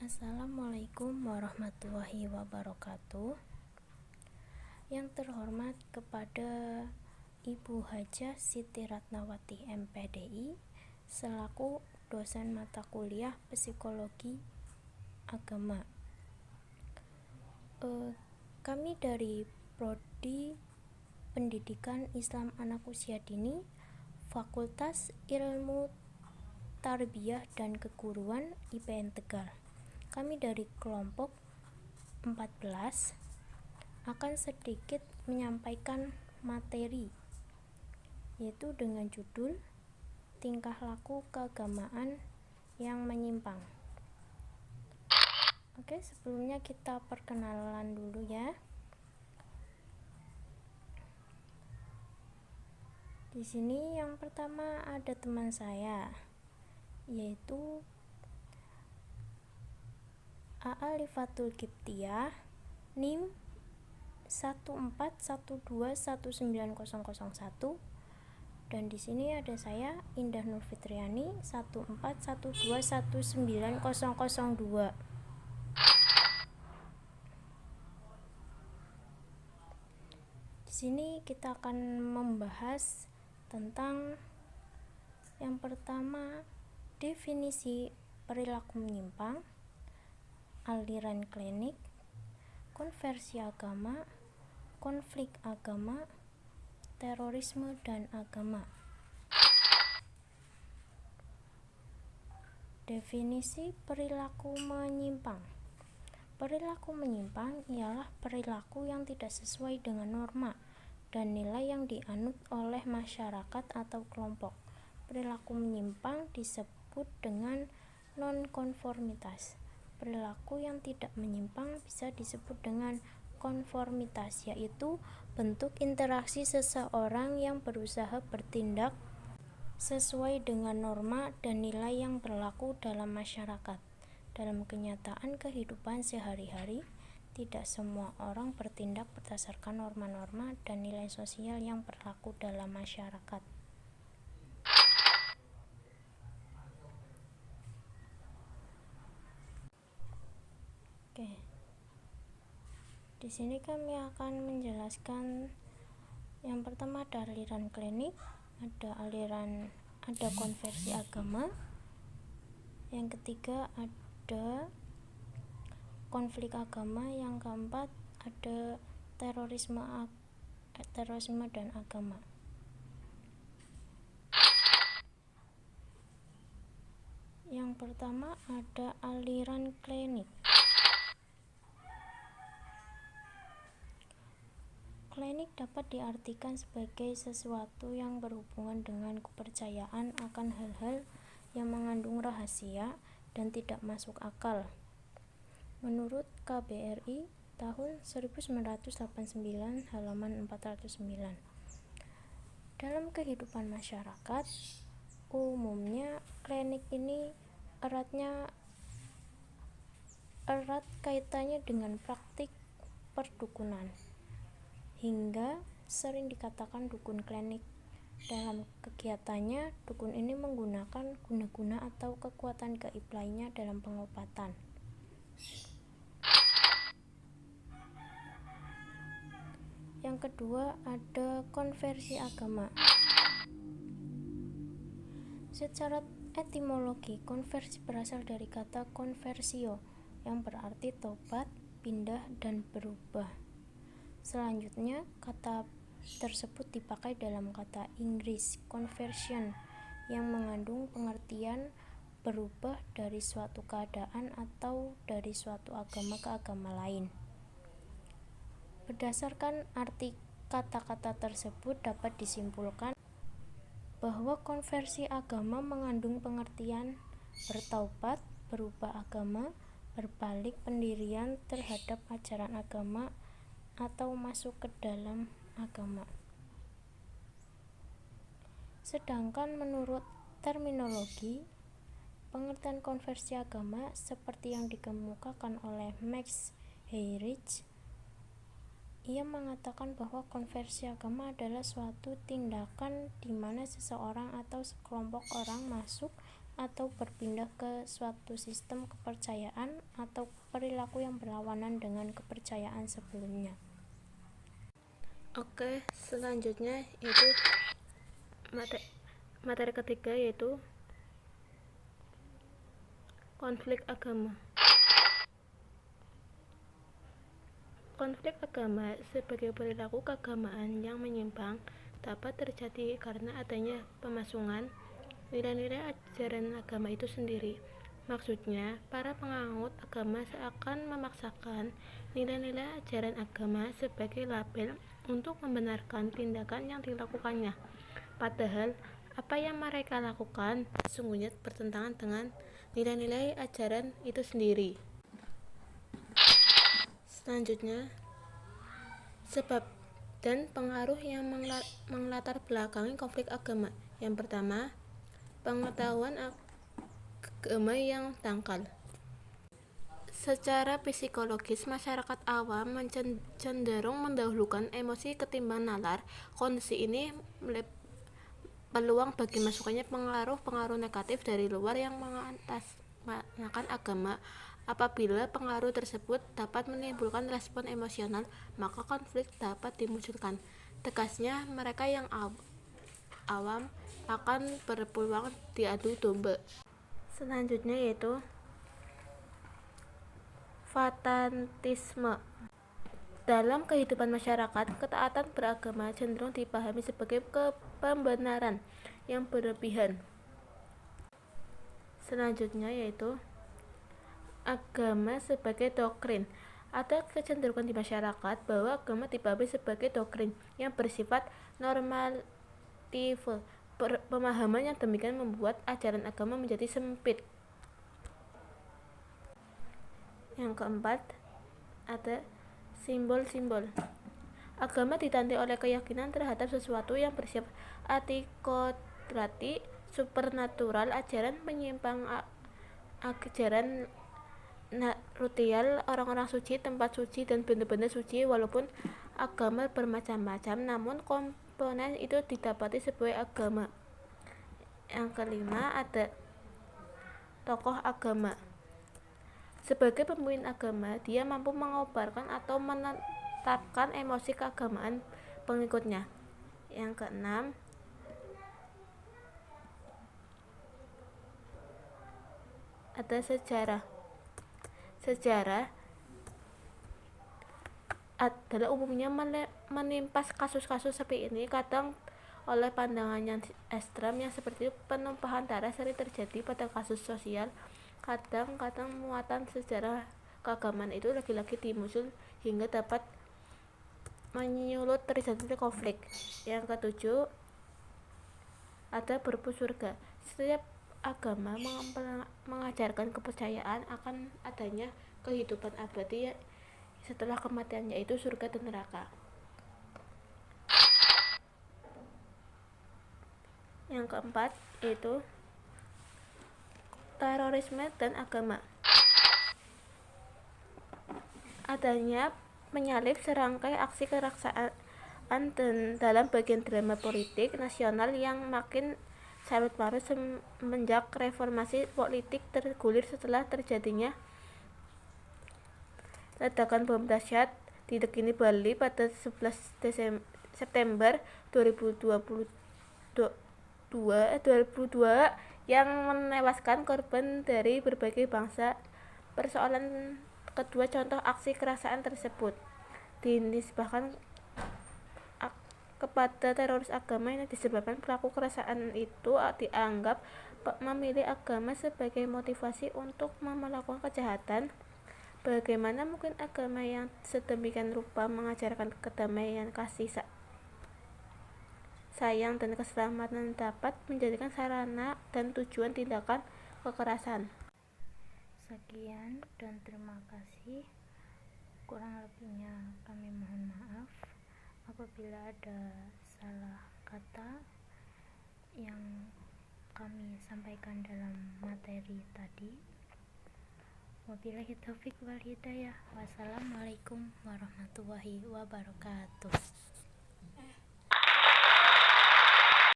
Assalamualaikum warahmatullahi wabarakatuh. Yang terhormat kepada Ibu Hajah Siti Ratnawati MPDI selaku dosen mata kuliah Psikologi Agama. Kami dari Prodi Pendidikan Islam Anak Usia Dini, Fakultas Ilmu Tarbiyah dan Keguruan IPN Tegal. Kami dari kelompok 14 akan sedikit menyampaikan materi, yaitu dengan judul tingkah laku keagamaan yang menyimpang. Oke, sebelumnya kita perkenalan dulu ya. Di sini yang pertama ada teman saya, yaitu A'alifatul Kiptiyah, NIM 141219001, dan di sini ada saya Indah Nur Fitriani 141219002. Di sini kita akan membahas tentang yang pertama, definisi perilaku menyimpang, aliran klinik, konversi agama, konflik agama, terorisme dan agama. Definisi perilaku menyimpang. Perilaku menyimpang ialah perilaku yang tidak sesuai dengan norma dan nilai yang dianut oleh masyarakat atau kelompok. Perilaku menyimpang disebut dengan nonkonformitas. Perilaku yang tidak menyimpang bisa disebut dengan konformitas, yaitu bentuk interaksi seseorang yang berusaha bertindak sesuai dengan norma dan nilai yang berlaku dalam masyarakat. Dalam kenyataan kehidupan sehari-hari, tidak semua orang bertindak berdasarkan norma-norma dan nilai sosial yang berlaku dalam masyarakat. Oke. Di sini kami akan menjelaskan yang pertama ada aliran klinik, ada konversi agama. Yang ketiga ada konflik agama. Yang keempat ada terorisme dan agama. Yang pertama ada aliran klinik. Klinik dapat diartikan sebagai sesuatu yang berhubungan dengan kepercayaan akan hal-hal yang mengandung rahasia dan tidak masuk akal. Menurut KBRI tahun 1989 halaman 409. Dalam kehidupan masyarakat, umumnya klinik ini erat kaitannya dengan praktik perdukunan, hingga sering dikatakan dukun klinik. Dalam kegiatannya, dukun ini menggunakan guna-guna atau kekuatan gaib lainnya dalam pengobatan. Yang kedua ada konversi agama. Secara etimologi, konversi berasal dari kata conversio yang berarti tobat, pindah, dan berubah. Selanjutnya, kata tersebut dipakai dalam kata Inggris conversion yang mengandung pengertian berubah dari suatu keadaan atau dari suatu agama ke agama lain. Berdasarkan arti kata-kata tersebut dapat disimpulkan bahwa konversi agama mengandung pengertian bertaubat, berubah agama, berbalik pendirian terhadap ajaran agama, atau masuk ke dalam agama. Sedangkan menurut terminologi, pengertian konversi agama seperti yang dikemukakan oleh Max Heyrich, ia mengatakan bahwa konversi agama adalah suatu tindakan di mana seseorang atau sekelompok orang masuk atau berpindah ke suatu sistem kepercayaan atau perilaku yang berlawanan dengan kepercayaan sebelumnya. Oke, selanjutnya yaitu materi ketiga, yaitu konflik agama. Konflik agama sebagai perilaku keagamaan yang menyimpang dapat terjadi karena adanya pemasungan nilai-nilai ajaran agama itu sendiri. Maksudnya, para penganut agama seakan memaksakan nilai-nilai ajaran agama sebagai label untuk membenarkan tindakan yang dilakukannya. Padahal, apa yang mereka lakukan sesungguhnya bertentangan dengan nilai-nilai ajaran itu sendiri. Selanjutnya, sebab dan pengaruh yang melatar belakangi konflik agama. Yang pertama, pengetahuan agama yang dangkal. Secara psikologis, masyarakat awam cenderung mendahulukan emosi ketimbang nalar. Kondisi ini peluang bagi masuknya pengaruh-pengaruh negatif dari luar yang mengatasnamakan agama. Apabila pengaruh tersebut dapat menimbulkan respon emosional, maka konflik dapat dimunculkan. Tegasnya, mereka yang awam akan berpeluang diadu domba. Selanjutnya yaitu fanatisme. Dalam kehidupan masyarakat, ketaatan beragama cenderung dipahami sebagai pembenaran yang berlebihan. Selanjutnya yaitu agama sebagai doktrin. Ada kecenderungan di masyarakat bahwa agama dipahami sebagai doktrin yang bersifat normatif. Pemahaman yang demikian membuat ajaran agama menjadi sempit. Yang keempat, ada simbol-simbol. Agama ditandai oleh keyakinan terhadap sesuatu yang bersifat antikodrati, supernatural, ajaran penyimpang, ajaran rutial, orang-orang suci, tempat suci, dan benda-benda suci. Walaupun agama bermacam-macam, namun komponen itu didapati sebagai agama. Yang kelima, ada tokoh agama. Sebagai pemimpin agama, dia mampu mengobarkan atau menetapkan emosi keagamaan pengikutnya. Yang keenam, ada sejarah. Sejarah adalah umumnya menimpas kasus-kasus seperti ini, kadang oleh pandangan yang ekstrem yang seperti penumpahan darah sering terjadi pada kasus sosial. Kadang-kadang muatan sejarah keagamaan itu lagi-lagi dimuncul hingga dapat menyulut terjadinya konflik. Yang ketujuh, ada berbau surga. Setiap agama mengajarkan kepercayaan akan adanya kehidupan abadi setelah kematian, yaitu surga dan neraka. Yang keempat, yaitu terorisme dan agama. Adanya menyalip serangkai aksi keraksaan dan dalam bagian drama politik nasional yang makin carut-marut semenjak reformasi politik tergulir setelah terjadinya ledakan bom dahsyat di Tegini, Bali pada 11 September 2002 yang menewaskan korban dari berbagai bangsa. Persoalan kedua, contoh aksi keraksaan tersebut dinisbahkan kepada teroris agama yang disebabkan pelaku keraksaan itu dianggap memilih agama sebagai motivasi untuk melakukan kejahatan. Bagaimana mungkin agama yang sedemikian rupa mengajarkan kedamaian, kasih sayang, dan keselamatan dapat menjadikan sarana dan tujuan tindakan kekerasan? Sekian dan terima kasih. Kurang lebihnya kami mohon maaf apabila ada salah kata yang kami sampaikan dalam materi tadi. Wabillahi taufik wal hidayah. Wassalamualaikum warahmatullahi wabarakatuh.